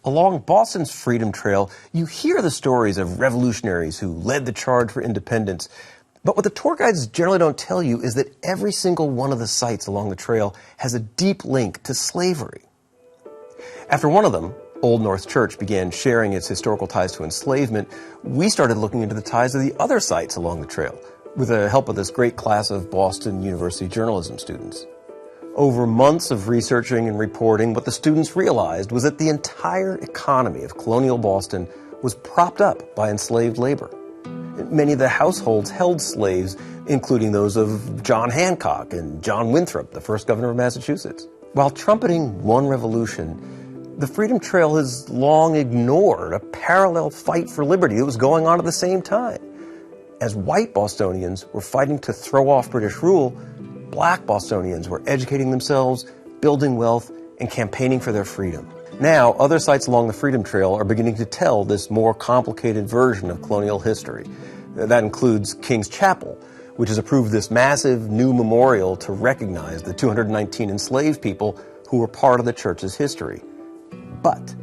Along Boston's Freedom Trail, you hear the stories of revolutionaries who led the charge for independence. But what the tour guides generally don't tell you is that every single one of the sites along the trail has a deep link to slavery. After one of them, Old North Church, began sharing its historical ties to enslavement, we started looking into the ties of the other sites along the trail, with the help of this great class of Boston University journalism students. Over months of researching and reporting, what the students realized was that the entire economy of colonial Boston was propped up by enslaved labor. Many of the households held slaves, including those of John Hancock and John Winthrop, the first governor of Massachusetts. While trumpeting one revolution, the Freedom Trail has long ignored a parallel fight for liberty that was going on at the same time. As white Bostonians were fighting to throw off British rule, Black Bostonians were educating themselves, building wealth, and campaigning for their freedom. Now, other sites along the Freedom Trail are beginning to tell this more complicated version of colonial history. That includes King's Chapel, which has approved this massive new memorial to recognize the 219 enslaved people who were part of the church's history. But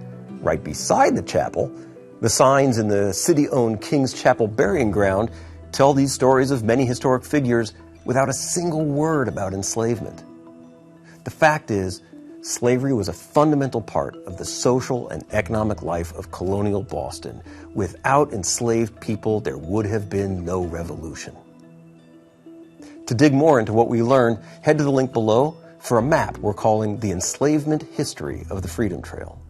right beside the chapel, the signs in the city-owned King's Chapel burying ground tell these stories of many historic figures without a single word about enslavement. The fact is, slavery was a fundamental part of the social and economic life of colonial Boston. Without enslaved people, there would have been no revolution. To dig more into what we learned, head to the link below for a map we're calling The Enslavement History of the Freedom Trail.